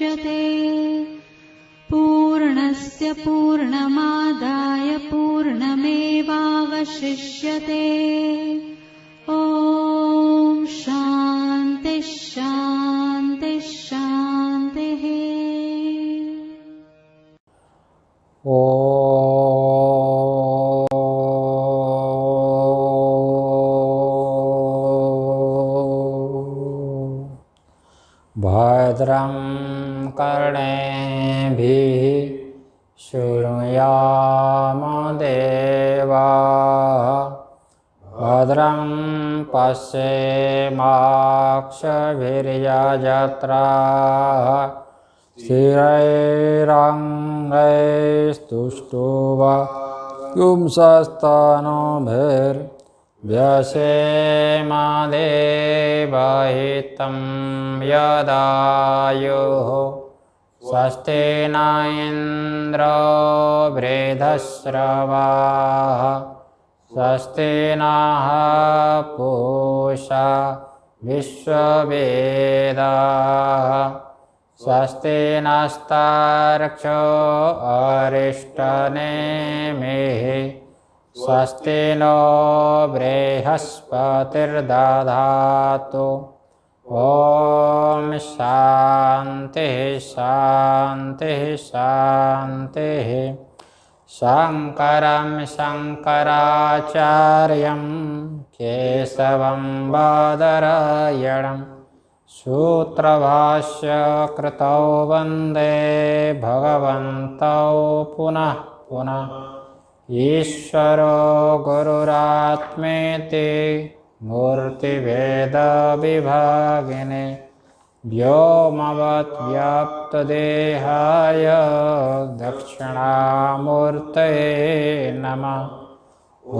मुच्यते। पूर्णस्य पूर्णमादाय पूर्णमेवावशिष्यते। ॐ शान्ति शान्ति शान्तिः। भद्रं कर्णेभिः शृणुयाम देवाः। भद्रं पश्येमाक्षभिर्यजत्राः। स्थिरैरङ्गैस्तुष्टुवांसस्तनूभिर्व्यसेम देवहितं यदायुः। स्वस्ति न इन्द्रो वृद्धश्रवाः। स्वस्ति नः पूषा विश्ववेदाः। स्वस्ति नस्तार्क्ष्यो अरिष्टनेमिः। स्वस्ति नो बृहस्पतिर्दधातु। ॐ शान्तिः शान्तिः शान्तिः। शङ्करं शङ्कराचार्यं केशवं बादरायणं सूत्रभाष्य कृतौ वन्दे भगवन्तौ पुनः पुनः। ईश्वरो गुरुरात्मेति मूर्तिभेदविभागिने व्योमवद्व्याप्तदेहाय दक्षिणामूर्तये नमः।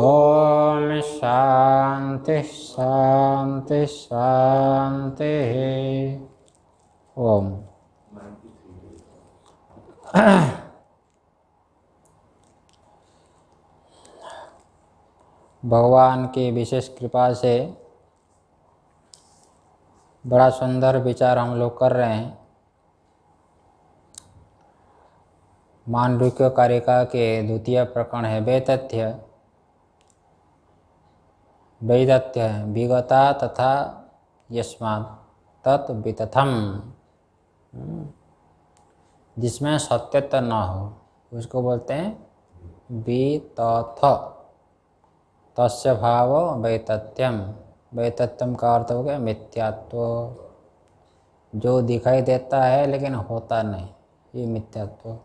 ॐ शान्तिः शान्तिः शान्तिः। ओम भगवान की विशेष कृपा से बड़ा सुंदर विचार हम लोग कर रहे हैं। मांडुक्य कारिका के द्वितीय प्रकरण है वैतथ्य। वैदथ्य विगता तथा यस्मात् तत् वितथम, जिसमें सत्यत्व न हो उसको बोलते हैं वितथ। तस्य भाव वैतथ्यम। वैतथ्यम का अर्थ हो गया मिथ्यात्व। जो दिखाई देता है लेकिन होता नहीं, ये मिथ्यात्व।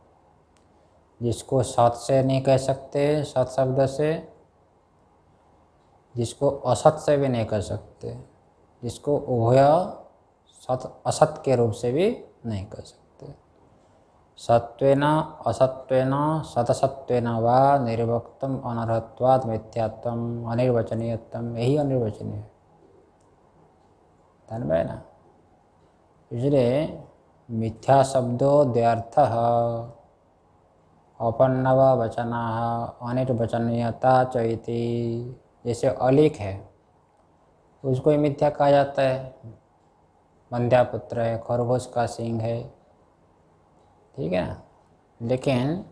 जिसको सत से नहीं कह सकते सत शब्द से, जिसको असत से भी नहीं कह सकते, जिसको उभय सत असत के रूप से भी नहीं कह सकते। सत्वेन असत्वेन सतसत्वेन वा निर्वक्तम अनर्हत्वात् मिथ्यात्वम अनिर्वचनीयत्वम, यही अनिर्वचनीय है। ध्यान में ना, इसलिए मिथ्या शब्दो द्व्यर्थः अपन्नव वचनाः अनिर्वचनीयता चैति। जैसे अलिख है उसको ही मिथ्या कहा जाता है। बंध्यापुत्र है, खरगोश का सींग है, ठीक है ना। लेकिन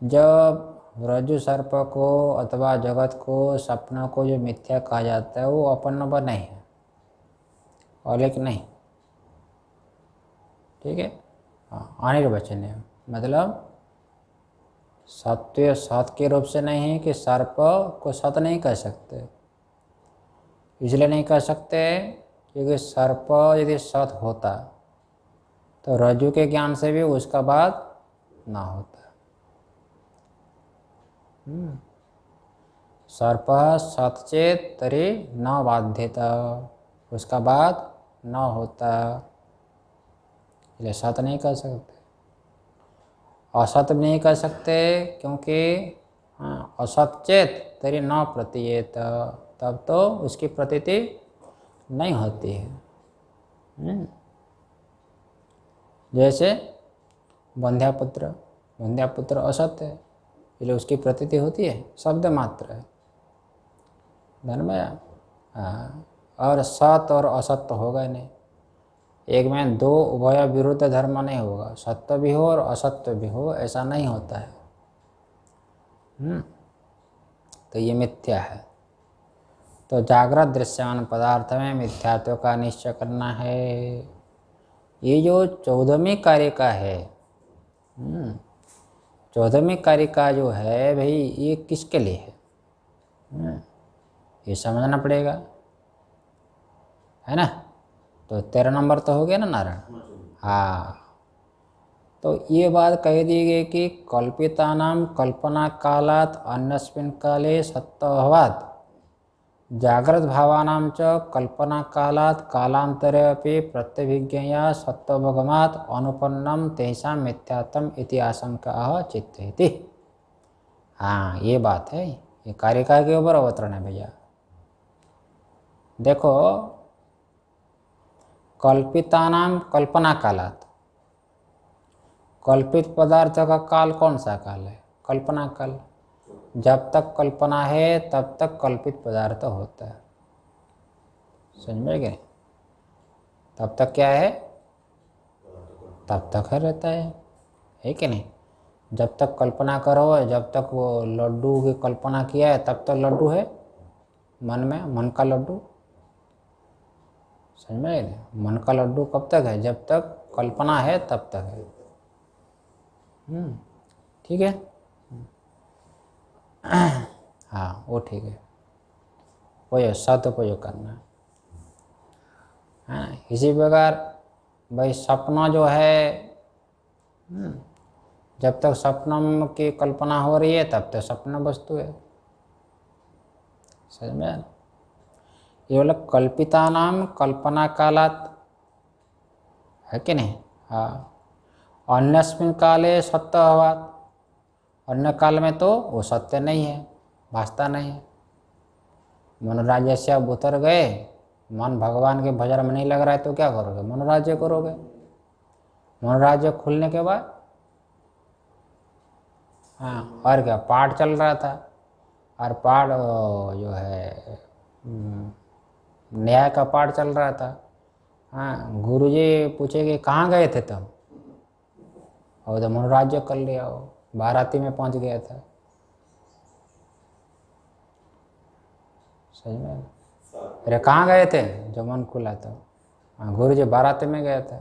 जब रज्जु सर्प को अथवा जगत को सपनों को जो मिथ्या कहा जाता है वो अपन्नव नहीं है, अलिख नहीं, ठीक है। हाँ, अनिर्वचनीय मतलब सत्य सत के रूप से नहीं है कि सर्प को सत नहीं कह सकते। इसलिए नहीं कह सकते क्योंकि सर्प यदि सत होता तो रज्जु के ज्ञान से भी उसका बात ना होता। सर्प सतचेत तरी न बाध्यता, उसका बात न होता, इसलिए सत नहीं कह सकते। असत भी नहीं कह सकते क्योंकि असतचेत तरी न प्रतीयेत, तब तो उसकी प्रतीति नहीं होती है। जैसे बंध्यापुत्र असत्य है, इसलिए उसकी प्रतीति होती है, शब्द मात्र है। धन में और सत और असत तो होगा नहीं। एक में दो उभय विरुद्ध धर्म नहीं होगा, सत्य भी हो और असत्य भी हो, ऐसा नहीं होता है। तो ये मिथ्या है। तो जागृत दृश्यमान पदार्थ में मिथ्यात्व का निश्चय करना है। ये जो 14वीं कारिका है, 14वीं कारिका जो है भाई, ये किसके लिए है? ये समझना पड़ेगा, है ना। तो 13 नंबर तो हो गया ना नारायण। हाँ, तो ये बात कह दी गई कि कल्पितानाम कल्पना कालात् अन्यस्मिन् काले सत्त्वभावात् जागृत भावानां च कल्पना कालात् कालांतरे अपि प्रत्यभिज्ञया सत्त्वभगमात् अनुपन्नम तेषां मिथ्यात्वम् इति आशंका चित्तयति। हाँ, ये बात है, ये कारिका के ऊपर अवतरण है भैया। देखो, कल्पितानाम कल्पना कालात्, कल्पित पदार्थ का काल कौन सा काल है? कल्पना काल। जब तक कल्पना है तब तक कल्पित पदार्थ होता है, समझ में गए? तब तक क्या है? तब तक है रहता है कि नहीं? जब तक कल्पना करो, जब तक वो लड्डू की कल्पना किया है तब तक लड्डू है मन में, मन का लड्डू, समझ में गए? मन का लड्डू कब तक है? जब तक कल्पना है तब तक है। ठीक है। हाँ, वो ठीक है, वो सदुपयोग करना है। इसी प्रकार भाई सपना जो है, जब तक सपनम की कल्पना हो रही है तब तक सपना वस्तु है, समझ में? ये बोला कल्पिता नाम कल्पना कालात्, है कि नहीं? हाँ, अन्यस्मिन् काले सत्त्वभावात्, अन्य काल में तो वो सत्य नहीं है, भासता नहीं है। मनोराज्य से अब उतर गए, मन भगवान के भजन में नहीं लग रहा है तो क्या करोगे? मनोराज्य करोगे। मनोराज्य खुलने के बाद, हाँ, और क्या, पाठ चल रहा था, और पाठ जो है न्याय का पाठ चल रहा था। हाँ, गुरुजी पूछेंगे कहाँ गए थे तुम? और तो मनोराज्य कर लिया, हो बाराती में पहुंच गया था, सही में? अरे कहाँ गए थे? जो मन खुला था। हाँ, गुरुजी बाराती में गया था,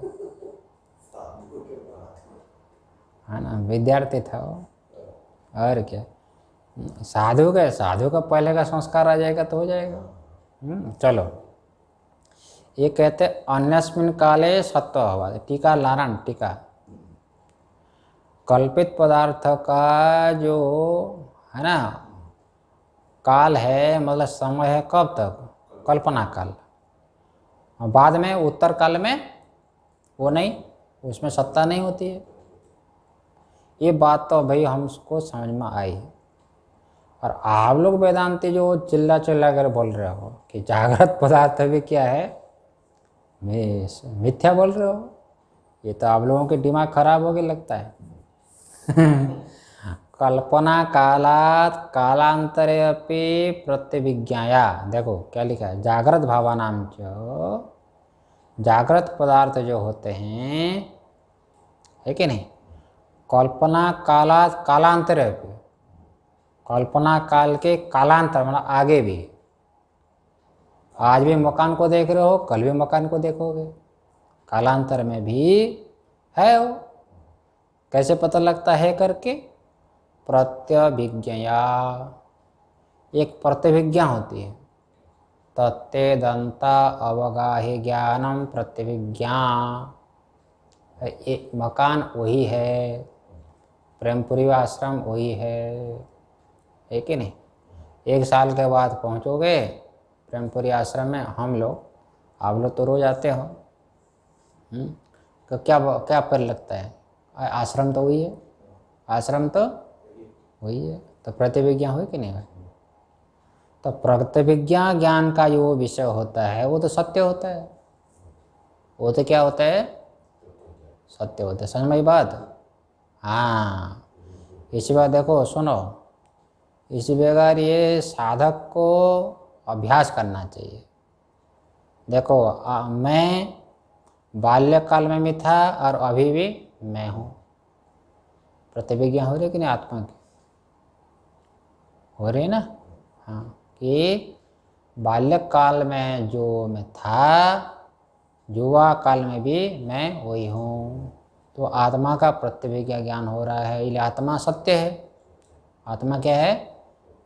है ना, विद्यार्थी था वो, और क्या। साधु का पहले का संस्कार आ जाएगा तो हो जाएगा। चलो, ये कहते अन्यस्मिन् काले सत्त्वभावात्। टीका नारायण, टीका, कल्पित पदार्थ का जो है ना काल है, मतलब समय है, कब तक? कल्पना काल। और बाद में उत्तर काल में वो नहीं, उसमें सत्ता नहीं होती है। ये बात तो भाई हमको समझ में आई। और आप लोग वेदांती जो चिल्ला चिल्ला कर बोल रहे हो कि जागृत पदार्थ भी क्या है, मिथ्या बोल रहे हो, ये तो आप लोगों के दिमाग खराब हो गया लगता है। कल्पना कालात् कालांतरे अपि प्रत्यभिज्ञाया, देखो क्या लिखा है, जागृत भावानां च, जागृत पदार्थ जो होते हैं, है कि नहीं, कल्पना कालात् कालांतरे अपि, कल्पना काल के कालांतर मतलब आगे भी। आज भी मकान को देख रहे हो, कल भी मकान को देखोगे, कालांतर में भी है वो। कैसे पता लगता है करके? प्रत्यभिज्ञया, एक प्रतिभिज्ञा होती है, तत्तेदंता अवगाहि ज्ञानम प्रत्यभिज्ञा। एक मकान वही है, प्रेमपुरी आश्रम वही है कि नहीं? 1 साल के बाद पहुंचोगे प्रेमपुरी आश्रम में, हम लोग, आप लोग तो रोज आते हो, तो क्या क्या पर लगता है? आश्रम तो वही है, आश्रम तो वही है, तो प्रतिभिज्ञा हुई कि नहीं हुई? तो प्रतिभिज्ञा ज्ञान का जो विषय होता है वो तो सत्य होता है, वो तो क्या होता है? सत्य होता है। समझ में बात? हाँ, इसी बात देखो, सुनो, इसी प्रकार ये साधक को अभ्यास करना चाहिए। देखो मैं बाल्यकाल में भी था और अभी भी मैं हूँ। प्रतिभिज्ञा हो रही कि नहीं आत्मा की? हो रही ना? हाँ, कि बाल्यकाल में जो मैं था, युवा काल में भी मैं वही हूँ। तो आत्मा का प्रतिभिज्ञा ज्ञान हो रहा है, इसलिए आत्मा सत्य है। आत्मा क्या है?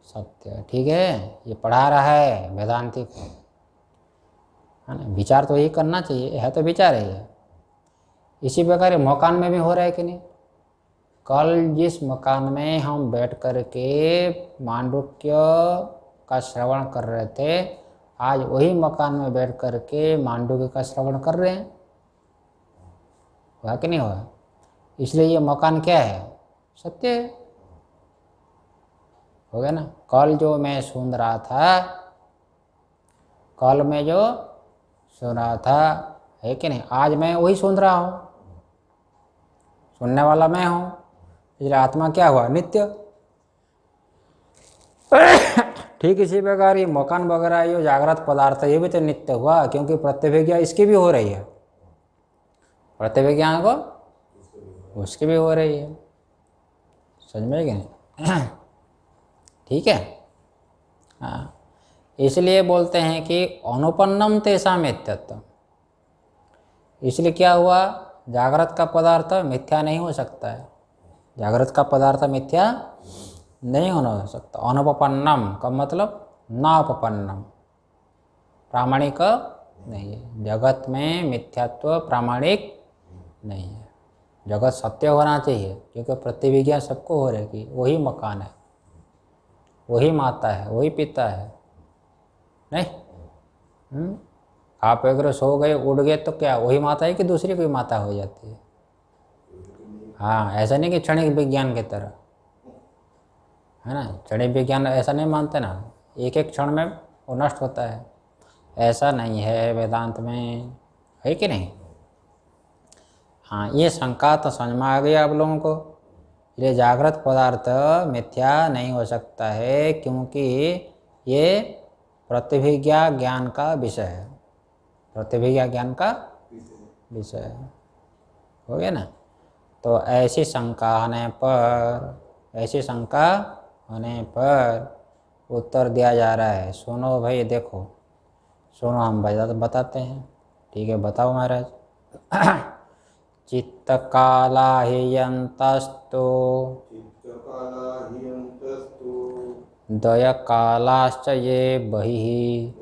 सत्य है। ठीक है, ये पढ़ा रहा है वेदांती को, है ना? विचार तो यही करना चाहिए, है तो विचार ही है। इसी प्रकार ये मकान में भी हो रहा है कि नहीं? कल जिस मकान में हम बैठ कर के मांडुक्य का श्रवण कर रहे थे, आज वही मकान में बैठ कर के मांडुक्य का श्रवण कर रहे हैं। हुआ कि नहीं हुआ? इसलिए ये मकान क्या है? सत्य है। हो गया ना? कल जो मैं सुन रहा था, कल मैं जो सुन रहा था, है कि नहीं, आज मैं वही सुन रहा हूँ, सुनने वाला मैं हूँ। इसलिए आत्मा क्या हुआ? नित्य। ठीक इसी प्रकार ये मकान वगैरह, ये जागृत पदार्थ, ये भी तो नित्य हुआ, क्योंकि प्रतिभिज्ञा इसकी भी हो रही है। प्रतिभिज्ञा को उसकी भी हो रही है। समझ में कि नहीं? ठीक है। हाँ, इसलिए बोलते हैं कि अनुपन्नम तेषां मिथ्यत्वम्। इसलिए क्या हुआ? जागृत का पदार्थ मिथ्या नहीं हो सकता है। जागृत का पदार्थ मिथ्या नहीं होना हो सकता। अनुपपन्नम का मतलब नापपन्नम, प्रामाणिक नहीं है। जगत में मिथ्यात्व प्रामाणिक नहीं है। जगत सत्य होना चाहिए, क्योंकि प्रतिभिज्ञा सबको हो रही है। वही मकान है, वही माता है, वही पिता है। नहीं? आप अगर सो गए, उड़ गए, तो क्या वही माता है कि दूसरी कोई माता हो जाती है? हाँ, ऐसा नहीं कि क्षणिक विज्ञान की तरह, है ना? क्षणिक विज्ञान ऐसा नहीं मानते ना, एक एक क्षण में वो नष्ट होता है। ऐसा नहीं है वेदांत में, है कि नहीं? हाँ, ये शंका तो समझ में आ गई आप लोगों को। ये जागृत पदार्थ मिथ्या नहीं हो सकता है, क्योंकि ये प्रतिभिज्ञा ज्ञान का विषय है। प्रतिभिज्ञा ज्ञान का विषय है। हो गया ना? तो ऐसी शंका होने पर उत्तर दिया जा रहा है। सुनो भाई, देखो, सुनो, हम बताते हैं। ठीक है, बताओ महाराज। चित्तकाला ह्यन्तस्तु दयकालाश्च ये बहिः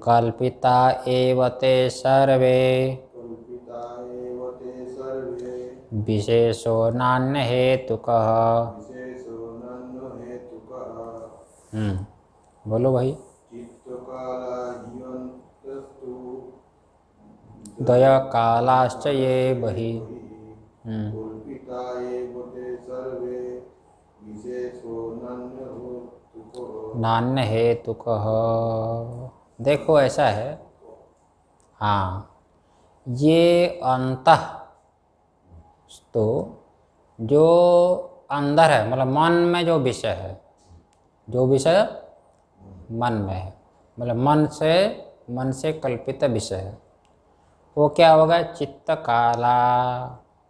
कल्पिता एव ते सर्वे विशेषो नान्य हेतुकः। बोलो भाई। दया कालाश्च ये बहिः नान्य हेतुकः। देखो ऐसा है, हाँ, ये अंतः तो जो अंदर है, मतलब मन में जो विषय है, जो विषय मन में है, मतलब मन से कल्पित विषय है, वो क्या होगा? चित्त काला।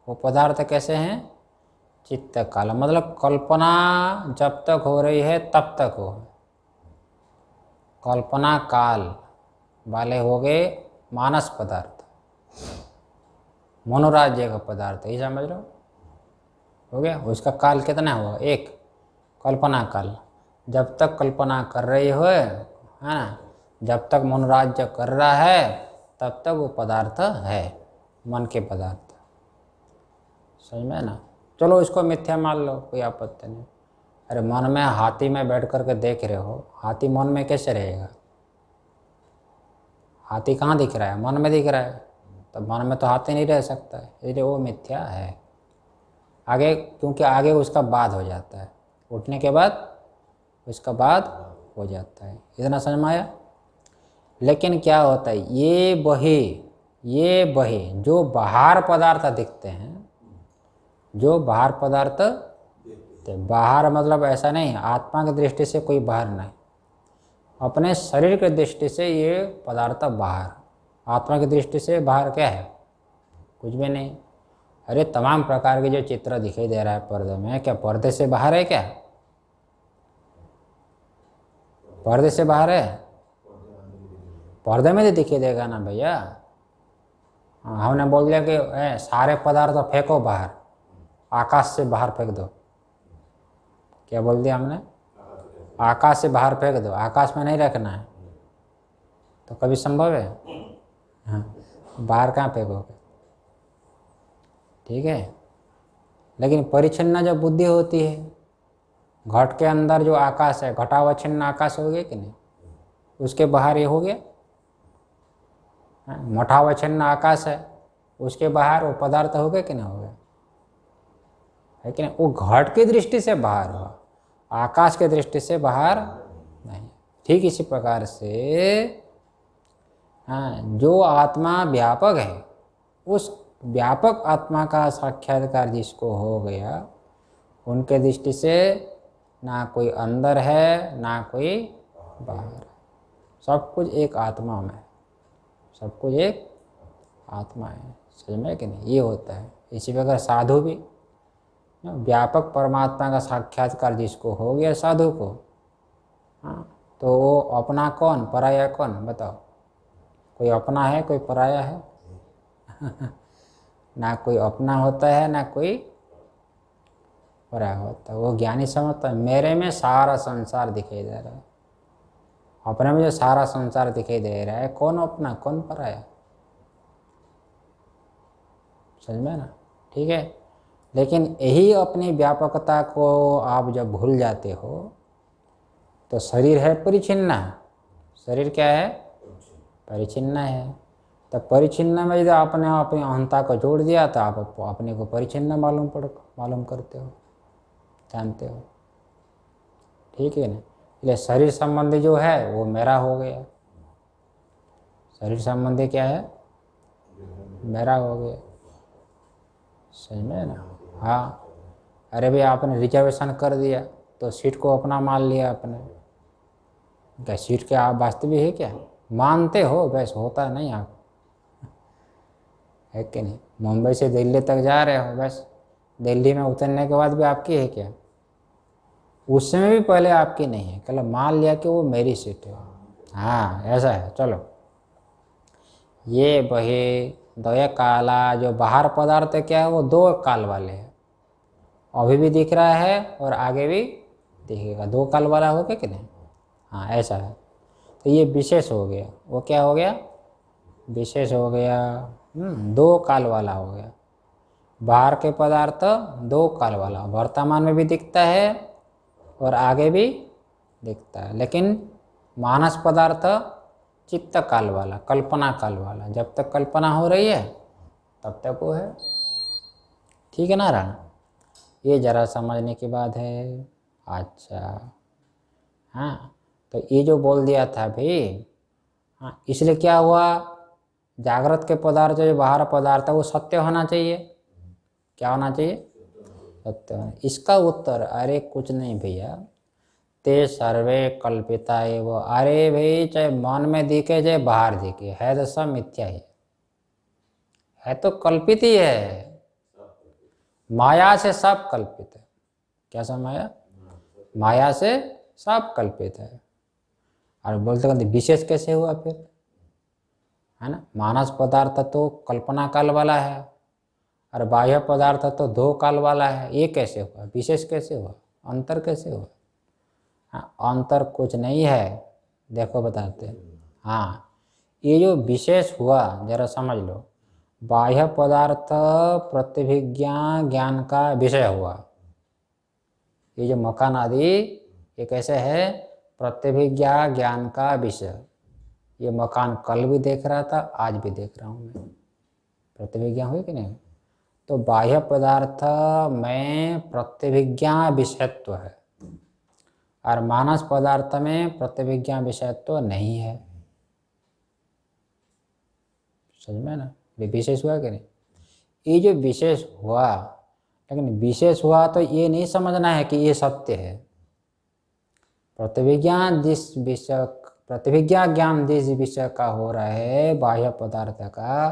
वो पदार्थ कैसे हैं? चित्त काला, मतलब कल्पना जब तक हो रही है तब तक हो, कल्पना काल वाले हो गए मानस पदार्थ, मनोराज्य का पदार्थ, ये समझ लो। हो गया? उसका काल कितना हुआ? एक, कल्पना काल। जब तक कल्पना कर रही हो, है ना, जब तक मनोराज्य कर रहा है, तब तक वो पदार्थ है, मन के पदार्थ। समझ में ना? चलो इसको मिथ्या मान लो, कोई आपत्ति नहीं। अरे मन में हाथी में बैठ कर के देख रहे हो, हाथी मन में कैसे रहेगा? हाथी कहाँ दिख रहा है? मन में दिख रहा है, तो मन में तो हाथी नहीं रह सकता है, इसलिए वो मिथ्या है। आगे, क्योंकि आगे उसका बाद हो जाता है, उठने के बाद उसका बाद हो जाता है। इतना समझ में आया? लेकिन क्या होता है, ये बही जो बाहर पदार्थ दिखते हैं, जो बाहर पदार्थ, तो बाहर मतलब ऐसा नहीं आत्मा की दृष्टि से कोई बाहर नहीं, अपने शरीर की दृष्टि से ये पदार्थ बाहर, आत्मा की दृष्टि से बाहर क्या है? कुछ भी नहीं। अरे तमाम प्रकार के जो चित्र दिखाई दे रहा है पर्दे में, क्या पर्दे से बाहर है क्या? पर्दे से बाहर है? पर्दे में तो दिखाई देगा ना भैया। हमने बोल दिया कि सारे पदार्थ फेंको बाहर, आकाश से बाहर फेंक दो। क्या बोल दिया हमने? आकाश से बाहर फेंक दो, आकाश में नहीं रखना है। तो कभी संभव है? हाँ, बाहर कहाँ फेंकोगे? ठीक है। लेकिन परिच्छिन्न जो बुद्धि होती है, घट के अंदर जो आकाश है, घटावच्छिन्न आकाश हो गया कि नहीं? उसके बाहर ये हो गया। मठावच्छिन्न आकाश है, उसके बाहर वो पदार्थ हो गए कि नहीं हो गए? है कि नहीं? वो घट की दृष्टि से बाहर हुआ, आकाश की दृष्टि से बाहर नहीं। ठीक इसी प्रकार से जो आत्मा व्यापक है, उस व्यापक आत्मा का साक्षात्कार जिसको हो गया, उनके दृष्टि से ना कोई अंदर है ना कोई बाहर, सब कुछ एक आत्मा में, सब कुछ एक आत्मा है। समझ में कि नहीं? ये होता है। इसी प्रकार साधु भी, व्यापक परमात्मा का साक्षात्कार जिसको हो गया साधु को, तो वो अपना कौन पराया कौन? बताओ। कोई अपना है, कोई पराया है? ना कोई अपना होता है ना कोई पराया होता है। वो ज्ञानी समझता है मेरे में सारा संसार दिखाई दे रहा है, अपने में जो सारा संसार दिखाई दे रहा है, कौन अपना कौन पराया? समझ में ना? ठीक है। लेकिन यही अपनी व्यापकता को आप जब भूल जाते हो तो शरीर है परिच्छिन्न। शरीर क्या है? परिच्छिन्न है। तो परिच्छिन्न में यदि आपने अपनी अहंता को जोड़ दिया तो आप अपने को परिच्छिन्न मालूम करते हो, जानते हो। ठीक है ना? इसलिए शरीर संबंधी जो है वो मेरा हो गया। शरीर संबंधी क्या है? मेरा हो गया। समझ में ना? हाँ। अरे भाई आपने रिजर्वेशन कर दिया तो सीट को अपना मान लिया आपने। क्या सीट क्या आप वास्तविक है क्या? मानते हो, बस होता नहीं आप, है कि नहीं? मुंबई से दिल्ली तक जा रहे हो, बस दिल्ली में उतरने के बाद भी आपकी है क्या? उस समय भी पहले आपकी नहीं है, कल मान लिया कि वो मेरी सीट है। हाँ ऐसा है। चलो, ये बहे दया काला जो बाहर पदार्थ है क्या है? वो दो काल वाले हैं। अभी भी दिख रहा है और आगे भी दिखेगा, दो काल वाला हो गया कि नहीं? हाँ ऐसा है। तो ये विशेष हो गया। वो क्या हो गया? विशेष हो गया। दो काल वाला हो गया। बाहर के पदार्थ दो काल वाला, वर्तमान में भी दिखता है और आगे भी दिखता है। लेकिन मानस पदार्थ चित्त काल वाला, कल्पना काल वाला। जब तक कल्पना हो रही है तब तक वो है। ठीक है ना राणा? ये जरा समझने की बात है। अच्छा, हाँ। तो ये जो बोल दिया था भाई, हाँ, इसलिए क्या हुआ? जागृत के पदार्थ जो बाहर पदार्थ है वो सत्य होना चाहिए। क्या होना चाहिए? सत्य होना। इसका उत्तर अरे कुछ नहीं भैया, ते सर्वे कल्पिता एवं। अरे भाई चाहे मन में दिखे चाहे बाहर दिखे, है तो सब मिथ्या ही है, तो कल्पित ही है। माया से सब कल्पित है। क्या सब माया? माया से सब कल्पित है। और बोलते कहते विशेष कैसे हुआ फिर? है ना? मानस पदार्थ तो कल्पना काल वाला है और बाह्य पदार्थ तो दो काल वाला है। ये कैसे हुआ? विशेष कैसे हुआ? अंतर कैसे हुआ? हाँ, अंतर कुछ नहीं है। देखो बताते हैं। हाँ, ये जो विशेष हुआ जरा समझ लो। बाह्य पदार्थ प्रतिभिज्ञा ज्ञान का विषय हुआ। ये जो मकान आदि ये कैसे है? प्रतिभिज्ञा ज्ञान का विषय। ये मकान कल भी देख रहा था, आज भी देख रहा हूँ मैं। प्रतिभिज्ञा हुई कि नहीं? तो बाह्य पदार्थ में प्रतिभिज्ञा विषयत्व है और मानस पदार्थ में प्रतिभिज्ञा विषयत्व नहीं है। समझ में ना? ये विशेष हुआ कि नहीं? ये जो विशेष हुआ, लेकिन विशेष हुआ तो ये नहीं समझना है कि ये सत्य है। प्रतिविज्ञान जिस विषय प्रतिभिज्ञा ज्ञान जिस विषय का हो रहा है बाह्य पदार्थ का,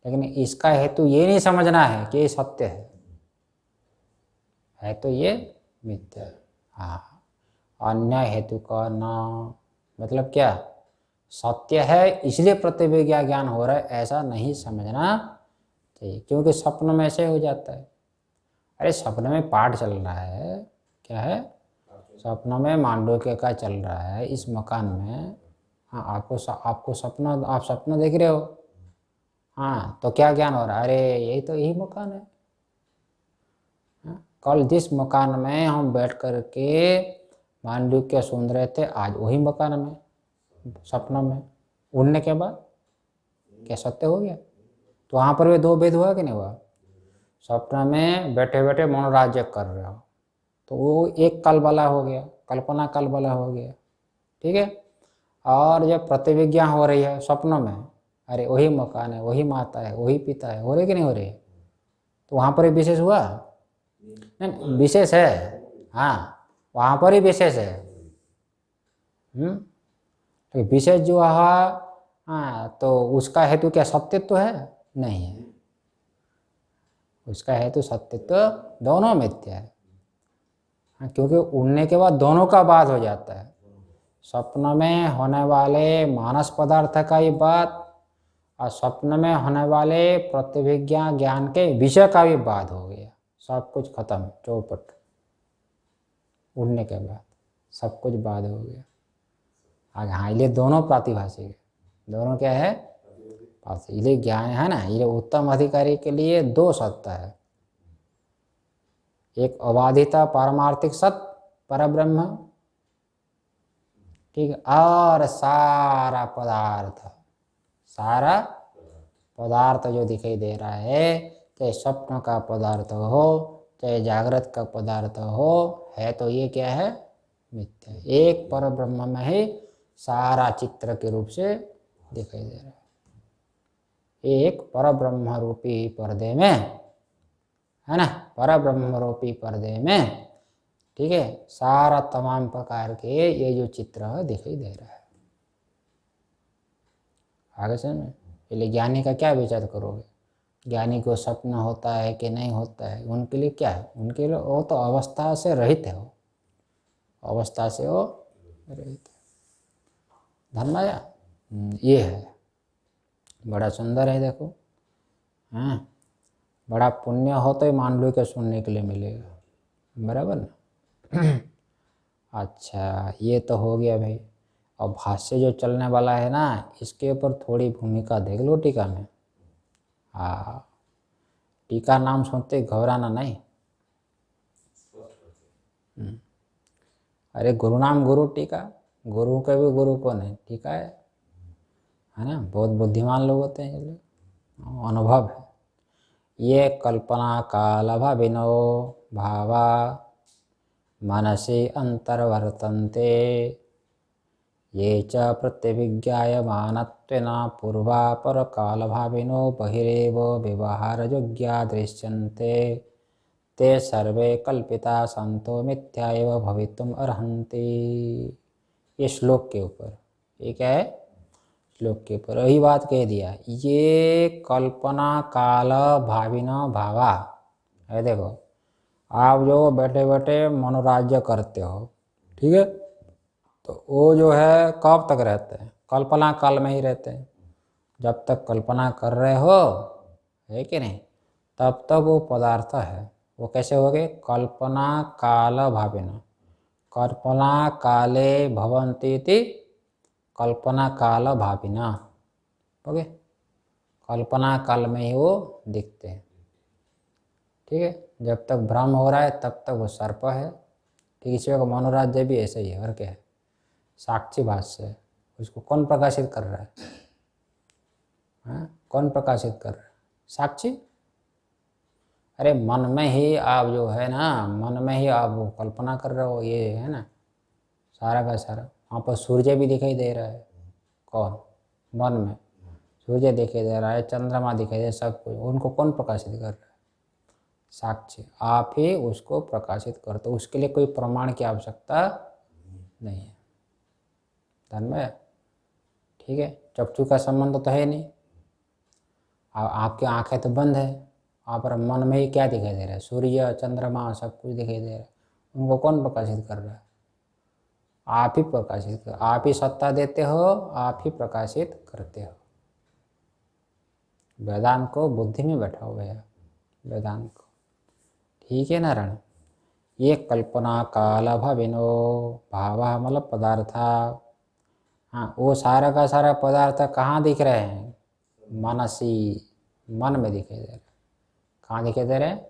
लेकिन इसका हेतु ये नहीं समझना है कि ये सत्य है तो ये मिथ्या है। हाँ, अन्य हेतु का न मतलब क्या, सत्य है इसलिए प्रतिभिज्ञा ज्ञान हो रहा है ऐसा नहीं समझना चाहिए, क्योंकि स्वप्न में ऐसे हो जाता है। अरे सपने में पाठ चल रहा है, क्या है, स्वप्न में मांडुक्य का चल रहा है इस मकान में। हाँ, आपको सपना, आप सपना देख रहे हो, हाँ, तो क्या ज्ञान हो रहा है, अरे यही तो यही मकान है। हाँ, कल जिस मकान में हम बैठ कर के मांडुक्य सुन रहे थे, आज वही मकान में सपना में उड़ने के बाद क्या सत्य हो गया? तो वहाँ पर भी दो भेद हुआ कि नहीं हुआ? स्वप्न में बैठे बैठे मनोराज्य कर रहे हो तो वो एक कल वाला हो गया, कल्पना कल वाला हो गया, ठीक है। और जब प्रतिविज्ञा हो रही है स्वप्नों में, अरे वही मकान है, वही माता है, वही पिता है, हो रही कि नहीं हो रही? तो वहाँ पर ही विशेष हुआ? नहीं, विशेष है, हाँ, वहाँ पर ही विशेष है। तो विशेष जो हुआ, हाँ, तो उसका हेतु क्या सत्यत्व है? नहीं है, उसका हेतु सत्यत्व दोनों मिथ्या है। हाँ, क्योंकि उड़ने के बाद दोनों का बात हो जाता है। स्वप्न में होने वाले मानस पदार्थ का ही बात और स्वप्न में होने वाले प्रतिभिज्ञा ज्ञान के विषय का भी बात हो गया, सब कुछ खत्म, चौपट। उड़ने के बाद सब कुछ बात हो गया। आगे हाँ, ये दोनों प्रातिभाषिक है, दोनों क्या है, ये ज्ञान है ना, ये उत्तम अधिकारी के लिए दो सत्ता है, एक अबाधिता पारमार्थिक सत्य परब्रह्म, ठीक है, और सारा पदार्थ जो दिखाई दे रहा है, चाहे स्वप्न का पदार्थ हो चाहे जागृत का पदार्थ हो, है तो ये क्या है, मिथ्या। एक परब्रह्म में ही सारा चित्र के रूप से दिखाई दे रहा है। एक परब्रह्म रूपी पर्दे में, है ना, परब्रह्म रूपी पर्दे में, ठीक है, सारा तमाम प्रकार के ये जो चित्र दिखाई दे रहा है। आगे से में पहले ज्ञानी का क्या विचार करोगे? ज्ञानी को स्वप्न होता है कि नहीं होता है, उनके लिए क्या है, उनके लिए वो तो अवस्था से रहित है, वो अवस्था से वो रहित है। धर्माया ये है, बड़ा सुंदर है, देखो, हाँ, बड़ा पुण्य हो तो ही मांडू के सुनने के लिए मिलेगा, बराबर ना। अच्छा, ये तो हो गया भाई। और भाष्य जो चलने वाला है ना, इसके ऊपर थोड़ी भूमिका देख लो टीका में। हाँ, टीका नाम सुनते घबराना नहीं। अरे गुरु नाम गुरु टीका, गुरु का भी गुरु कौन है? टीका है ना, बहुत बुद्धिमान लोग होते हैं ये लोग, अनुभव है। ये कल्पना काल भाविनो भावा मनसि अंतर्वर्तन्ते ये च प्रत्यभिज्ञायमानत्वेन पूर्वापर कालभाविनो बहिरेव व्यवहारयोग्या दृश्यन्ते ते सर्वे कल्पिता संतो मिथ्या एव भवितुम अर्हन्ति। ये श्लोक के ऊपर, ये क्या है, श्लोक के ऊपर वही बात कह दिया। ये कल्पना काल भाविना भावा है, देखो आप जो बैठे बैठे मनोराज्य करते हो, ठीक है, तो वो जो है कब तक रहते हैं? कल्पना काल में ही रहते हैं। जब तक कल्पना कर रहे हो, है कि नहीं, तब तक वो पदार्थ है। वो कैसे हो गए? कल्पना काल भाविना, कल्पना काले भवन्ति इति कल्पना काल भाविना, ओके, कल्पना काल में ही वो दिखते हैं, ठीक है। जब तक भ्रम हो रहा है तब तक वो सर्प है, ठीक। इसी का मनोराज्य भी ऐसे ही है, और क्या है, साक्षी भाष्य है। उसको कौन प्रकाशित कर रहा है? हाँ, कौन प्रकाशित कर रहा है? साक्षी। अरे मन में ही आप जो है ना, मन में ही आप वो कल्पना कर रहे हो, ये है ना, सारा का सारा। वहाँ पर सूर्य भी दिखाई दे रहा है, कौन? मन में सूर्य दिखाई दे रहा है, चंद्रमा दिखाई दे, सब कुछ। उनको कौन प्रकाशित कर रहा है? साक्षी। आप ही उसको प्रकाशित करते हो, उसके लिए कोई प्रमाण की आवश्यकता नहीं है। तन्मय, ठीक है। चक्षु का संबंध तो है नहीं, आपकी आंखें तो बंद है, आप पर मन में ही क्या दिखाई दे रहा है? सूर्य, चंद्रमा, सब कुछ दिखाई दे रहा है। उनको कौन प्रकाशित कर रहा है? आप ही प्रकाशित कर, आप ही सत्ता देते हो, आप ही प्रकाशित करते हो। वेदांत को बुद्धि में बैठाओ भैया, वेदांत को, ठीक है नारायण। ये कल्पना काल भाविनो भाव मतलब पदार्थ। हाँ, वो सारा का सारा पदार्थ कहाँ दिख रहे हैं? मनसी, मन में दिखाई दे रहे हैं। कहाँ दिखाई दे रहे हैं?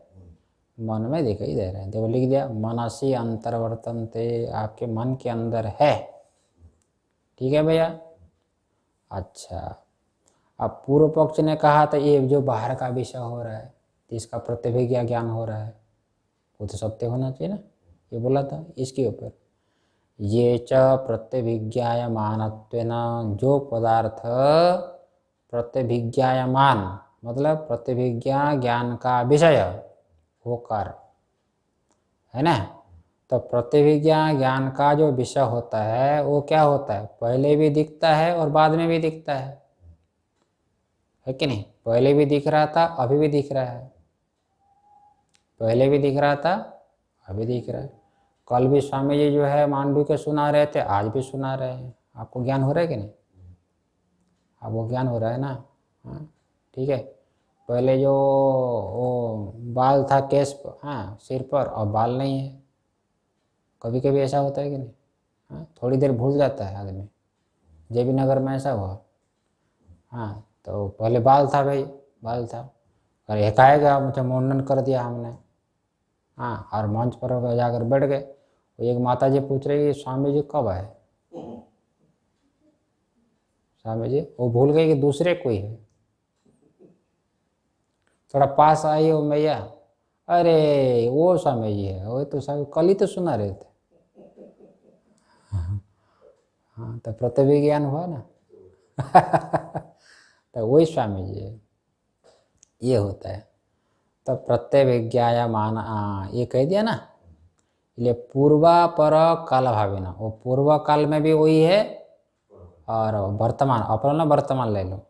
मन में दिखाई दे रहे हैं। देखो लिख दिया, मनसी अंतर्वर्तन्ते, आपके मन के अंदर है, ठीक है भैया। अच्छा, अब पूर्व पक्ष ने कहा था ये जो बाहर का विषय हो रहा है, इसका प्रत्यभिज्ञा ज्ञान हो रहा है, वो तो सत्य होना चाहिए ना, ये बोला था इसके ऊपर। ये च प्रत्यभिज्ञायमानत्वेन, जो पदार्थ प्रत्यभिज्ञायमान मतलब प्रत्यभिज्ञा ज्ञान का विषय होकर, है ना। तो प्रत्यभिज्ञा ज्ञान का जो विषय होता है वो क्या होता है? पहले भी दिखता है और बाद में भी दिखता है कि नहीं? पहले भी दिख रहा था, अभी भी दिख रहा है। पहले भी दिख रहा था, अभी दिख रहा है। कल भी स्वामी जी जो है मांडू के सुना रहे थे, आज भी सुना रहे हैं। आपको ज्ञान हो रहा है कि नहीं? आपको ज्ञान हो रहा है ना? हाँ, ठीक है। पहले जो वो बाल था केस पर, हाँ सिर पर, और बाल नहीं है। कभी कभी ऐसा होता है कि नहीं? हाँ, थोड़ी देर भूल जाता है आदमी। जेबी नगर में ऐसा हुआ। हाँ, तो पहले बाल था भाई, बाल था, और एकाएक मुझे मुंडन कर दिया हमने। हाँ, और मंच पर जाकर बैठ गए। एक माता जी पूछ रही स्वामी जी कब आए? स्वामी जी वो भूल गए कि दूसरे कोई है। थोड़ा पास आई हो मैया, अरे वो स्वामी जी है, वो तो स्वामी कल ही तो सुना रहे थे। हाँ, तो प्रत्यक्ष ज्ञान हुआ ना। तो वही स्वामी जी है, ये होता है। तो प्रत्यभिज्ञाया मान, ये कह दिया ना। इसलिए पूर्वा पर काल भाविना, वो पूर्व काल में भी वही है, और वर्तमान, अपना वर्तमान ले लो,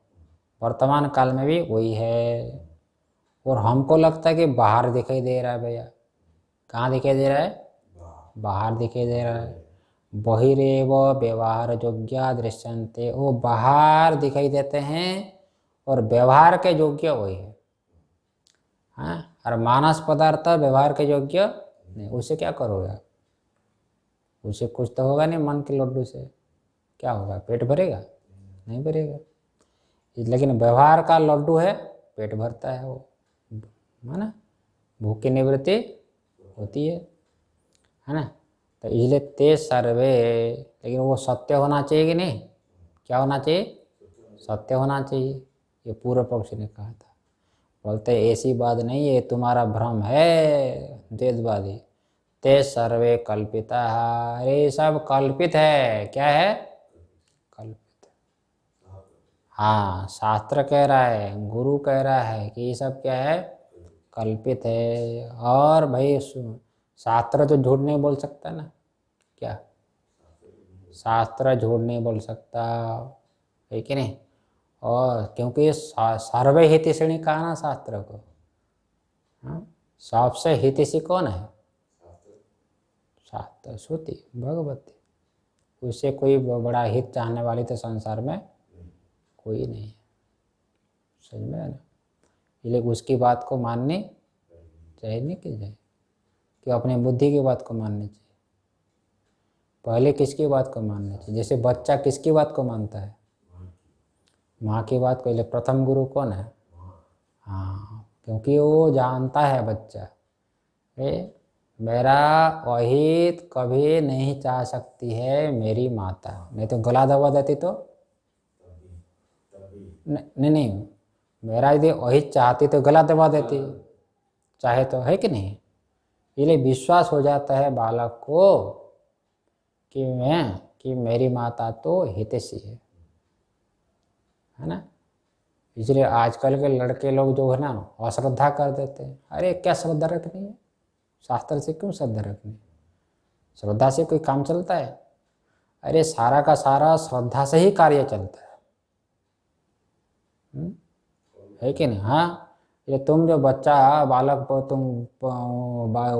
वर्तमान काल में भी वही है। और हमको लगता है कि बाहर दिखाई दे रहा है भैया। कहाँ दिखाई दे रहा है? बाहर दिखाई दे रहा है। बहिरेव व्यवहार योग्य दृश्यन्ते, वो बाहर दिखाई देते हैं और व्यवहार के योग्य वही है। हाँ, और मानस पदार्थ व्यवहार के योग्य नहीं। उसे क्या करोगे? उसे कुछ तो होगा नहीं। मन के लड्डू से क्या होगा? पेट भरेगा? नहीं भरेगा। लेकिन व्यवहार का लड्डू है, पेट भरता है वो, है ना। भूख की निवृत्ति होती है ना। तो इसलिए ते सर्वे, लेकिन वो सत्य होना चाहिए कि नहीं? क्या होना चाहिए? सत्य होना चाहिए। ये पूर्व पक्ष ने कहा था। बोलते ऐसी बात नहीं है, तुम्हारा भ्रम है द्वैतवादी। ते सर्वे कल्पिता, अरे सब कल्पित है। क्या है? कल्पित। हाँ, शास्त्र कह रहा है, गुरु कह रहा है कि ये सब क्या है? कल्पित है। और भाई शास्त्र तो झूठ नहीं बोल सकता ना। क्या? शास्त्र झूठ नहीं बोल सकता, है कि नहीं? और क्योंकि सर्वे हितैषिणी कहा ना शास्त्र को। हाँ, सबसे हितैषी कौन है? शास्त्र, श्रुति, भगवती। उससे कोई बड़ा हित चाहने वाली तो संसार में कोई नहीं है। समझ में है ना? इसलिए उसकी बात को माननी चाहिए, नहीं की जाए कि अपनी बुद्धि की बात को माननी चाहिए। पहले किसकी बात को माननी चाहिए? जैसे बच्चा किसकी बात को मानता है? माँ की बात को। प्रथम गुरु कौन है? हाँ, क्योंकि वो जानता है बच्चा, मेरा अहित कभी नहीं चाह सकती है मेरी माता। नहीं तो गला दबा देती तो नहीं, नहीं, मेरा यदि अहित चाहती तो गला दबा देती, चाहे तो, है कि नहीं? इसलिए विश्वास हो जाता है बालक को कि मेरी माता तो हितैषी है ना। इसलिए आजकल के लड़के लोग जो है ना अश्रद्धा कर देते हैं। अरे क्या श्रद्धा रखनी है? शास्त्र से क्यों श्रद्धा रखनी? श्रद्धा से कोई काम चलता है? अरे सारा का सारा श्रद्धा से ही कार्य चलता है। है कि नहीं? हाँ, ये तुम जो बच्चा बालक को तुम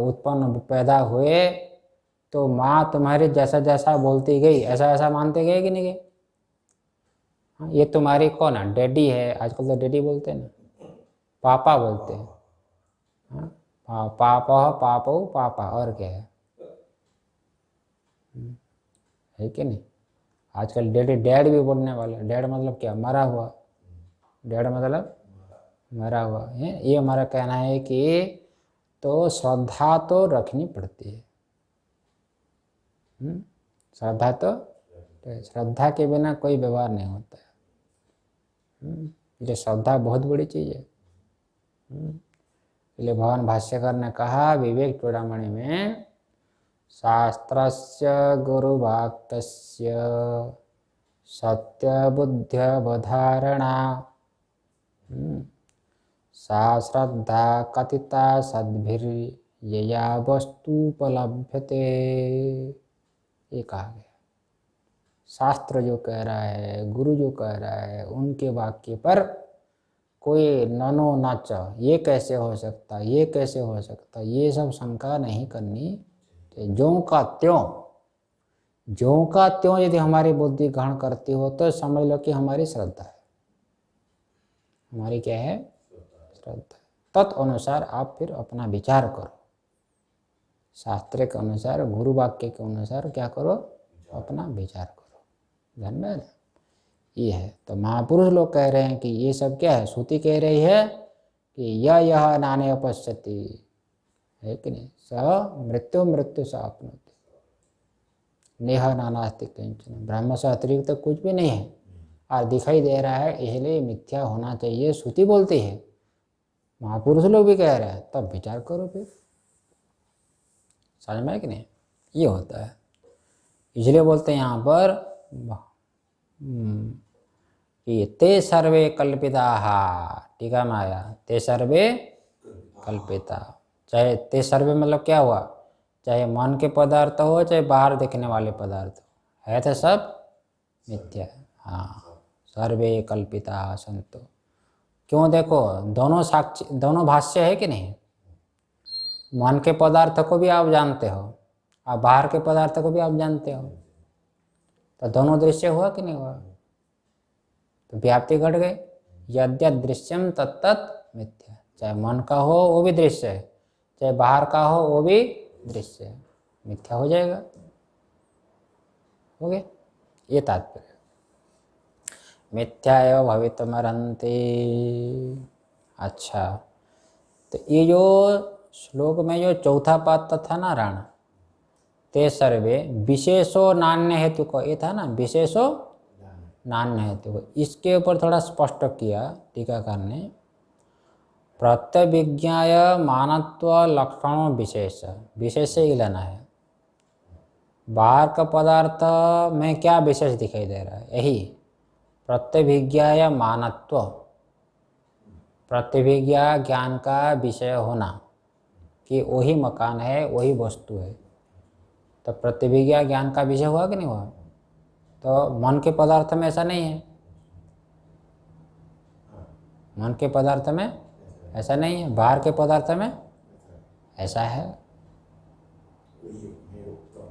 उत्पन्न पैदा हुए तो माँ तुम्हारी जैसा जैसा बोलती गई ऐसा ऐसा मानते गए कि नहीं गए? हाँ, ये तुम्हारी कौन है? डैडी है, आजकल तो डैडी बोलते हैं ना, पापा बोलते हैं। हाँ, पापा पापो पापा, और क्या है कि नहीं? आजकल डैडी डैड भी बोलने वाले। डैड मतलब क्या? मरा हुआ। डैड मतलब मरा हुआ है। ये हमारा कहना है कि तो श्रद्धा तो रखनी पड़ती है। श्रद्धा तो श्रद्धा के बिना कोई व्यवहार नहीं होता है। ये श्रद्धा बहुत बड़ी चीज़ है। इसलिए भगवान भाष्यकर ने कहा विवेक चूड़ामणि में, शास्त्रस्य गुरुवाक्तस्य सत्यबुद्ध्यवधारणा सा श्रद्धा कथिता सद्भिर्यया वस्तुपलभ्यते। ये कहा गया। शास्त्र जो कह रहा है, गुरु जो कह रहा है, उनके वाक्य पर कोई ननो नाच, ये कैसे हो सकता, ये कैसे हो सकता, ये सब शंका नहीं करनी। ज्यों का त्यों यदि हमारी बुद्धि ग्रहण करती हो तो समझ लो कि हमारी श्रद्धा है। हमारी क्या है? श्रद्धा। तदनुसार आप फिर अपना विचार करो। शास्त्र के अनुसार, गुरु वाक्य के अनुसार क्या करो? अपना विचार करो। ध्यान में ना ये है। तो महापुरुष लोग कह रहे हैं कि ये सब क्या है? श्रुति कह रही है कि यह नान्य पश्यति, है कि नहीं? स मृत्यु स आपनोति नेह नानास्ति किंचन। ब्रह्म से अतिरिक्त तो कुछ भी नहीं है और दिखाई दे रहा है, इसलिए मिथ्या होना चाहिए। श्रुति बोलती है, महापुरुष लोग भी कह रहे हैं, तब विचार करो फिर। समझ में है कि नहीं? ये होता है। इसलिए बोलते हैं यहाँ पर कि ते सर्वे कल्पिता। टीका में आया ते सर्वे कल्पिता। चाहे ते सर्वे मतलब क्या हुआ? चाहे मन के पदार्थ हो, चाहे बाहर दिखने वाले पदार्थ हो, है तो सब मिथ्या। हाँ, सर्वे कल्पिता संतो। क्यों? देखो दोनों साक्षी, दोनों भाष्य है कि नहीं? मन के पदार्थ को भी आप जानते हो और बाहर के पदार्थ को भी आप जानते हो, तो दोनों दृश्य हुआ कि नहीं हुआ? तो व्याप्ति घट गई। यद्यद् दृश्यम तत्तत् मिथ्या। चाहे मन का हो वो भी दृश्य है, चाहे बाहर का हो वो भी दृश्य है, मिथ्या हो जाएगा। हो गया? ये तात्पर्य। मिथ्या एव भवितुमर्हन्ति। अच्छा, तो ये जो श्लोक में जो चौथा पाद था ना राणा, ते सर्वे विशेषो नान्य हेतु को, ये था ना विशेषो नान्य हेतु को, इसके ऊपर थोड़ा स्पष्ट किया टीकाकार ने। प्रत्यभिज्ञाय मानत्व लक्षणों विशेष, विशेष से ही लेना है। बाहर का पदार्थ में क्या विशेष दिखाई दे रहा है? यही प्रत्यभिज्ञाय मानत्व, प्रतिभिज्ञा ज्ञान का विषय होना कि वही मकान है, वही वस्तु है। तो प्रतिभिज्ञा ज्ञान का विषय हुआ कि नहीं हुआ? तो मन के पदार्थ में ऐसा नहीं है। मन के पदार्थ में ऐसा नहीं है, बाहर के पदार्थ में ऐसा है।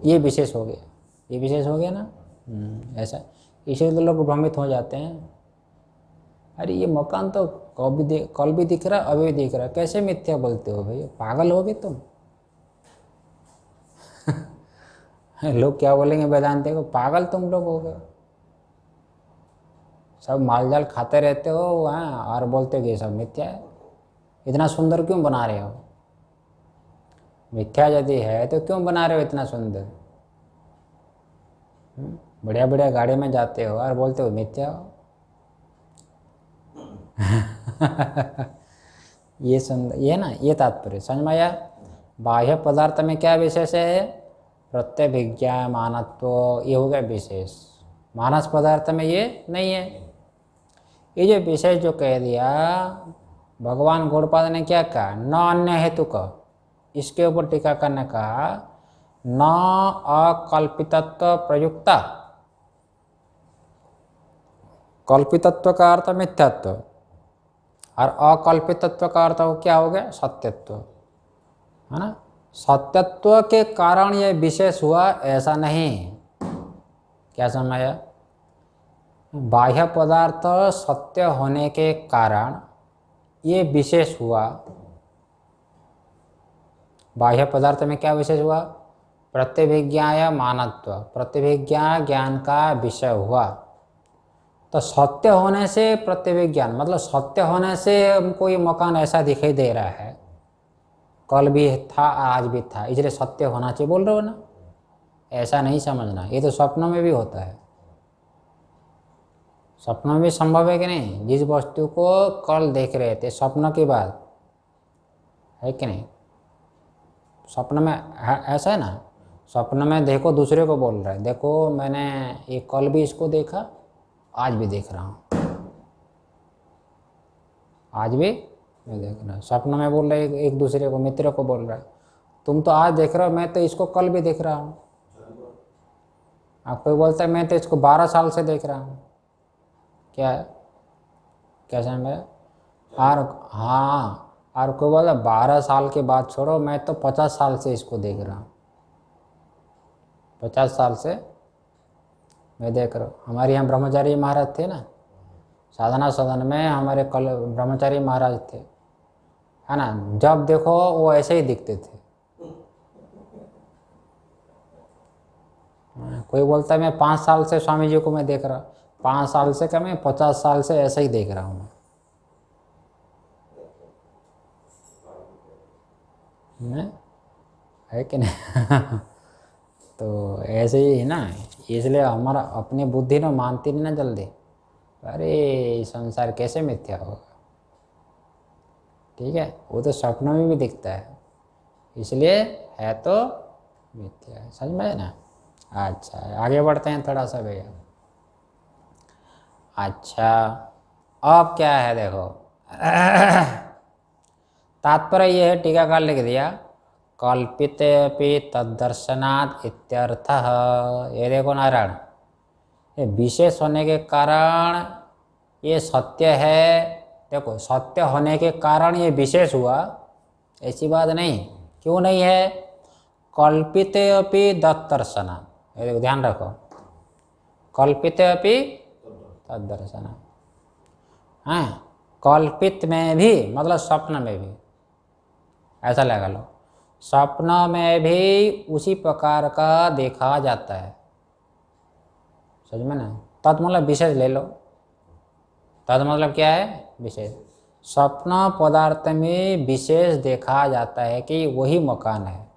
ये विशेष हो गया, ये विशेष हो गया ना। ऐसा, इसलिए तो लोग भ्रमित हो जाते हैं। अरे ये मकान तो कल भी दिख रहा, अभी भी दिख रहा, कैसे मिथ्या बोलते हो भैया? पागल हो गए तुम। लोग क्या बोलेंगे वेदांत को? पागल तुम लोग हो गए, सब मालजाल खाते रहते हो वहाँ और बोलते कि सब मिथ्या है। इतना सुंदर क्यों बना रहे हो? मिथ्या यदि है तो क्यों बना रहे हो इतना सुंदर? बढ़िया बढ़िया गाड़ी में जाते हो और बोलते हो मिथ्या हो। ये सुंदर, ये ना, ये तात्पर्य समझ में आया। बाह्य पदार्थ में क्या विशेष है? प्रत्यभिज्ञा मानत्व, ये हो गया विशेष। मानस पदार्थ में ये नहीं है। ये जो विशेष जो कह दिया भगवान गौड़पाद ने क्या कहा? न अन्य हेतु का। इसके ऊपर टीकाकार ने कहा न अकल्पितत्व प्रयुक्ता कल्पितत्व का अर्थ मिथ्यात्व और अकल्पितत्व का अर्थ क्या हो गया? सत्यत्व, है ना। सत्यत्व के कारण ये विशेष हुआ ऐसा नहीं। क्या समझाया? बाह्य पदार्थ सत्य होने के कारण ये विशेष हुआ। बाह्य पदार्थ में क्या विशेष हुआ? प्रत्यभिज्ञाय मानत्व, प्रत्यभिज्ञा ज्ञान का विषय हुआ। तो सत्य होने से प्रत्यभिज्ञान मतलब सत्य होने से हमको ये मकान ऐसा दिखाई दे रहा है, कल भी था आज भी था, इसलिए सत्य होना चाहिए बोल रहे हो ना। ऐसा नहीं समझना, ये तो स्वप्नों में भी होता है। स्वप्न में भी संभव है कि नहीं? जिस वस्तु को कल देख रहे थे स्वप्न की बात है कि नहीं? स्वप्न में ऐसा है ना। स्वप्न में देखो दूसरे को बोल रहा है, देखो मैंने ये कल भी इसको देखा, आज भी देख रहा हूँ, आज भी मैं देख रहा हूँ। स्वप्न में बोल रहे एक दूसरे को, मित्र को बोल रहा है, तुम तो आज देख रहे हो, मैं तो इसको कल भी देख रहा हूँ। आप कोई बोलता है मैं तो इसको 12 साल से देख रहा हूँ। क्या है? क्या समझ में? और हाँ, और कोई बोला 12 साल के बाद छोड़ो, मैं तो 50 साल से इसको देख रहा हूँ, 50 साल से मैं देख रहा हूँ। हमारे यहाँ ब्रह्मचारी महाराज थे ना, साधना सदन में हमारे कल ब्रह्मचारी महाराज थे, है ना। जब देखो वो ऐसे ही दिखते थे। कोई बोलता है मैं 5 साल से स्वामी जी को मैं देख रहा, 5 साल से क्या, मैं 50 साल से ऐसे ही देख रहा हूँ मैं, है कि नहीं? तो ऐसे ही है ना, इसलिए हमारा अपनी बुद्धि ना मानती नहीं ना जल्दी। अरे संसार कैसे मिथ्या होगा? ठीक है, वो तो सपनों में भी दिखता है, इसलिए है तो मिथ्या है। समझ में ना? अच्छा, आगे बढ़ते हैं थोड़ा सा भैया। अच्छा, अब क्या है देखो। तात्पर्य ये है, टीकाकार लिख दिया, कल्पिते अपि तद्दर्शनात् इत्यर्थः। ये देखो नारायण, ये विशेष होने के कारण ये सत्य है। देखो, सत्य होने के कारण ये विशेष हुआ, ऐसी बात नहीं। क्यों नहीं है? कल्पिते अपि तद्दर्शनात्, ये देखो ध्यान रखो, कल्पिते अपि तद्दर्शनात्। हाँ, कल्पित में भी मतलब स्वप्न में भी, ऐसा लगा लो, स्वप्न में भी उसी प्रकार का देखा जाता है। समझ में ना? तत् मतलब विशेष ले लो। तत् मतलब क्या है? विशेष। स्वप्न पदार्थ में विशेष देखा जाता है कि वही मकान है,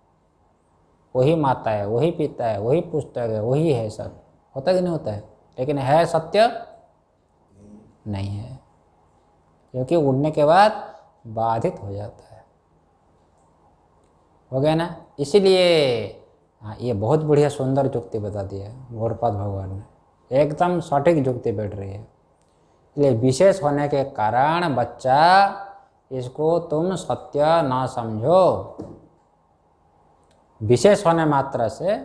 वही माता है, वही पिता है, वही पुस्तक है, वही है, सब होता कि नहीं होता है? लेकिन है सत्य नहीं है, क्योंकि उड़ने के बाद बाधित हो जाता है। हो गया ना? इसीलिए हाँ, ये बहुत बढ़िया सुंदर जुक्ति बता दिया है गौड़पाद भगवान ने, एकदम सटीक जुक्ति बैठ रही है। इसलिए विशेष होने के कारण बच्चा इसको तुम सत्य ना समझो। विशेष होने मात्र से,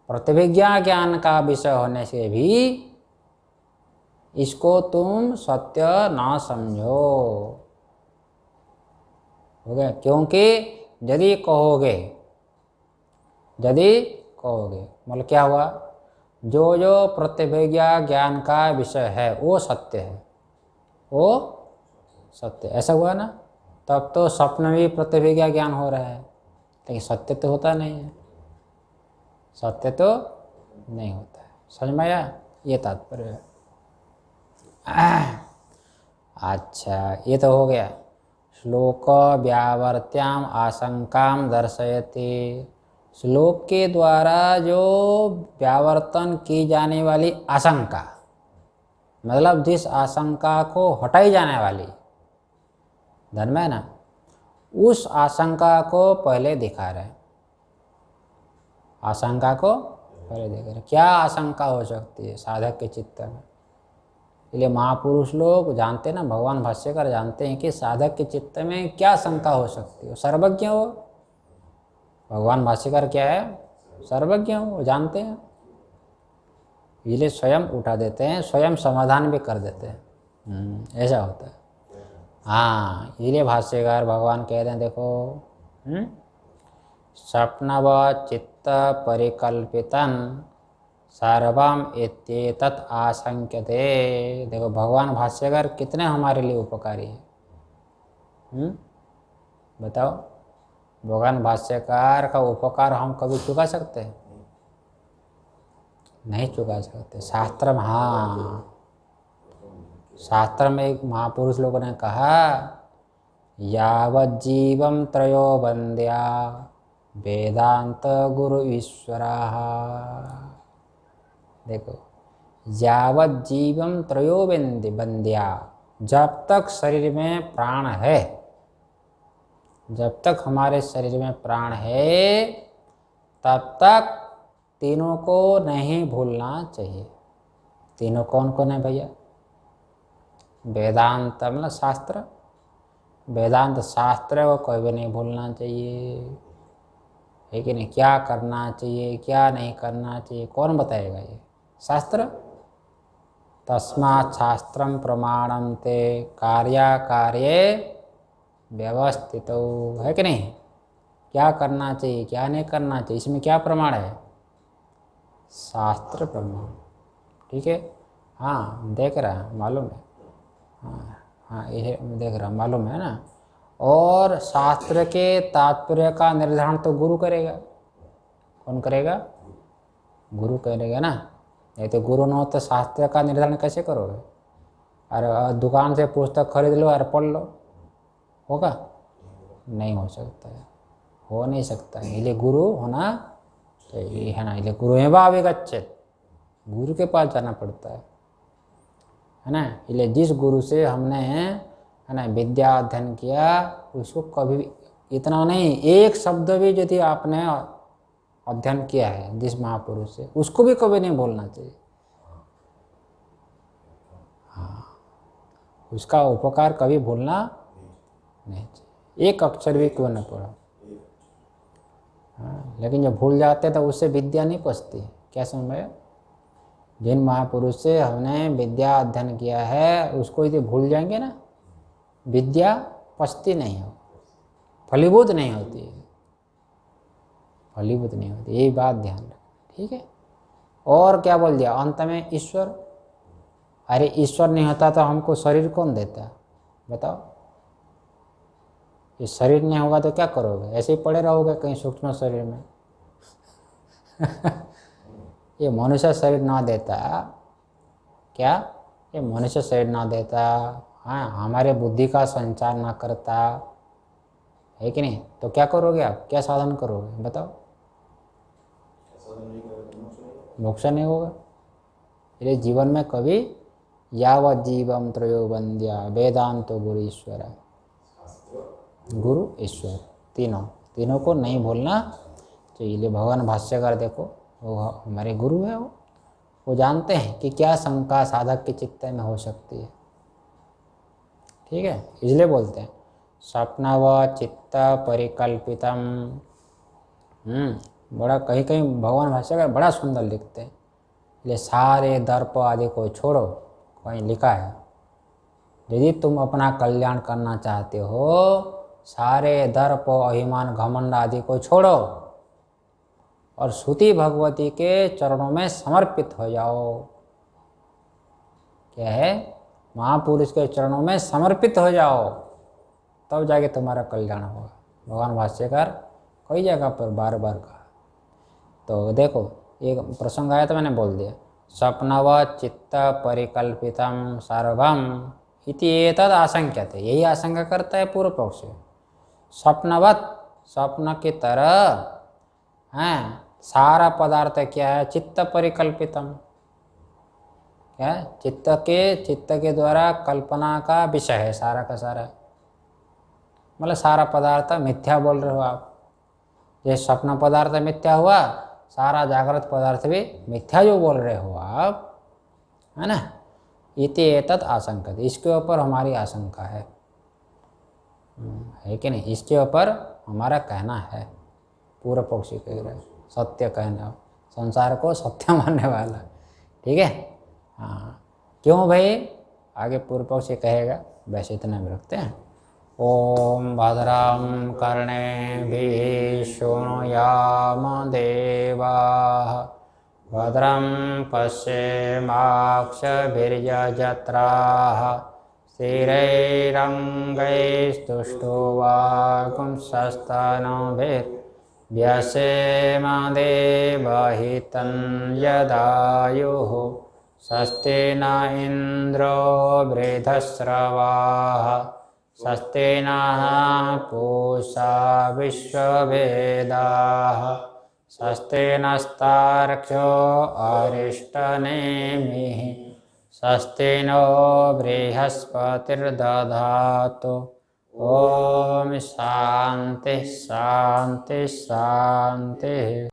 प्रतिभिज्ञा ज्ञान का विषय होने से भी इसको तुम सत्य ना समझो। हो गया? क्योंकि यदि कहोगे मतलब क्या हुआ? जो जो प्रतिभिज्ञा ज्ञान का विषय है वो सत्य है, वो सत्य, ऐसा हुआ ना। तब तो स्वप्न में भी प्रतिभिज्ञा ज्ञान हो रहा है, लेकिन सत्य तो होता नहीं है, सत्य तो नहीं होता है। समझ में आया? ये तात्पर्य है। अच्छा, ये तो हो गया। श्लोक व्यावर्त्याम आशंकाम दर्शयति। श्लोक के द्वारा जो व्यावर्तन की जाने वाली आशंका, मतलब जिस आशंका को हटाई जाने वाली, धर्म है ना, उस आशंका को पहले दिखा रहे। आशंका को पहले दिखा रहे। क्या आशंका हो सकती है साधक के चित्त में? इसलिए महापुरुष लोग जानते हैं ना, भगवान भाष्यकार जानते हैं कि साधक के चित्त में क्या शंका हो सकती है। सर्वज्ञ हो भगवान भाष्यकार, क्या है? सर्वज्ञ हो, जानते हैं। इसलिए स्वयं उठा देते हैं, स्वयं समाधान भी कर देते हैं। ऐसा होता है। हाँ, इसलिए भाष्यकार भगवान कहते हैं देखो, स्वप्नवत् चित्त परिकल्पितं सर्वम इत्येतत् आशंक्यते। देखो भगवान भाष्यकार कितने हमारे लिए उपकारी है। बताओ, भगवान भाष्यकार का उपकार हम कभी चुका सकते हैं? नहीं चुका सकते। शास्त्र में, हाँ, शास्त्र में एक महापुरुष लोगों ने कहा, यावज्जीवं त्रयो वन्द्या वेदांत गुरु ईश्वरा। देखो, यावज्जीवं त्रयो वन्द्या, जब तक शरीर में प्राण है, जब तक हमारे शरीर में प्राण है, तब तक तीनों को नहीं भूलना चाहिए। तीनों कौन कौन है भैया? वेदांत मतलब शास्त्र, वेदांत शास्त्र को कोई भी नहीं भूलना चाहिए, है कि नहीं? क्या करना चाहिए, क्या नहीं करना चाहिए, कौन बताएगा? ये शास्त्र। तस्मात् शास्त्रम प्रमाणम ते कार्याकार्ये व्यवस्थितो, है कि नहीं? क्या करना चाहिए, क्या नहीं करना चाहिए, इसमें क्या प्रमाण है? शास्त्र प्रमाण। ठीक है, हाँ देख रहा है, मालूम है। हाँ हाँ, ये देख रहा, मालूम है ना। और शास्त्र के तात्पर्य का निर्धारण तो गुरु करेगा। कौन करेगा? गुरु करेगा ना। नहीं तो गुरु न हो तो शास्त्र का निर्धारण कैसे करोगे? अरे दुकान से पुस्तक खरीद लो और पढ़ लो, होगा? नहीं हो सकता है, हो नहीं सकता है। इसलिए गुरु होना चाहिए, है ना। इसलिए गुरु एवाभिगच्छेत्, गुरु के पास जाना पड़ता है ना। इसलिए जिस गुरु से हमने, है ना, विद्या अध्ययन किया, उसको कभी भी इतना नहीं, एक शब्द भी यदि आपने अध्ययन किया है जिस महापुरुष से, उसको भी कभी नहीं भूलना चाहिए। हाँ, उसका उपकार कभी भूलना नहीं चाहिए, एक अक्षर भी क्यों न पढ़ो। हाँ, लेकिन जब भूल जाते तो उससे विद्या नहीं पचती। क्या समझ में? जिन महापुरुष से हमने विद्या अध्ययन किया है, उसको यदि भूल जाएंगे ना, विद्या पचती नहीं हो, फलीभूत नहीं होती है, फलीभूत नहीं होती। यही बात ध्यान रखें, ठीक है। और क्या बोल दिया अंत में? ईश्वर। अरे ईश्वर नहीं होता तो हमको शरीर कौन देता? बताओ। ये शरीर नहीं होगा तो क्या करोगे? ऐसे ही पड़े रहोगे कहीं सूक्ष्म शरीर में। ये मनुष्य शरीर ना देता, क्या ये मनुष्य शरीर ना देता, हाँ, हमारे बुद्धि का संचार ना करता, है कि नहीं, तो क्या करोगे आप? क्या साधन करोगे? बताओ। मोक्ष नहीं होगा। इसलिए जीवन में कभी यावत् जीवम त्रयो वन्द्या वेदांतो गुरु ईश्वर, गुरु ईश्वर, तीनों को नहीं भूलना चाहिए। इसलिए भगवान भाष्यकार देखो, वो हमारे गुरु है, वो जानते हैं कि क्या शंका साधक के चित्त में हो सकती है। ठीक है, इसलिए बोलते हैं स्वप्नवत् चित्त परिकल्पितम। बड़ा कहीं कहीं भगवान भाष्यकार बड़ा सुंदर लिखते हैं। इसलिए सारे दर्प आदि को छोड़ो, कहीं लिखा है, यदि तुम अपना कल्याण करना चाहते हो, सारे दर्प अभिमान घमंड आदि को छोड़ो और श्रुति भगवती के चरणों में समर्पित हो जाओ। क्या है? महापुरुष के चरणों में समर्पित हो जाओ, तब जाके तुम्हारा कल्याण होगा। भगवान भाष्यकार कई जगह पर बार बार कहा। तो देखो, एक प्रसंग आया तो मैंने बोल दिया, स्वप्नवत् चित्त परिकल्पितम सर्वम इति एतद् आशंक्यते। यही आशंका करता है पूर्व पक्ष। स्वप्नवत्, स्वप्न की तरह है सारा पदार्थ क्या है? चित्त परिकल्पितम। क्या? चित्त के द्वारा कल्पना का विषय है सारा का सारा। मतलब सारा पदार्थ मिथ्या बोल रहे हो आप। ये स्वप्न पदार्थ मिथ्या हुआ, सारा जागृत पदार्थ भी मिथ्या जो बोल रहे हो आप, है ना। इति एतत् आशंका, इसके ऊपर हमारी आशंका है कि नहीं? इसके ऊपर हमारा कहना है। पूर्व पक्षी कह रहे, सत्य कहना, संसार को सत्य मानने वाला, ठीक है। हाँ, क्यों भाई, आगे पूर्व पक्षी कहेगा, वैसे इतना भी रखते हैं। ओम भद्रं कर्णेभिः शृणुयाम देवाः भद्रं पश्येमाक्षभिर्यजत्राः स्थिरैरङ्गैस्तुष्टुवागुंसस्तनूभिर्व्यसेम देवहितं यदायुः स्वस्ति न इन्द्रो वृद्धश्रवाः स्वस्ति नः पूषा विश्ववेदाः स्वस्ति नस्तार्क्ष्यो अरिष्टनेमिः स्वस्ति नो बृहस्पतिर्दधातु। ओम शांति शांति शांति।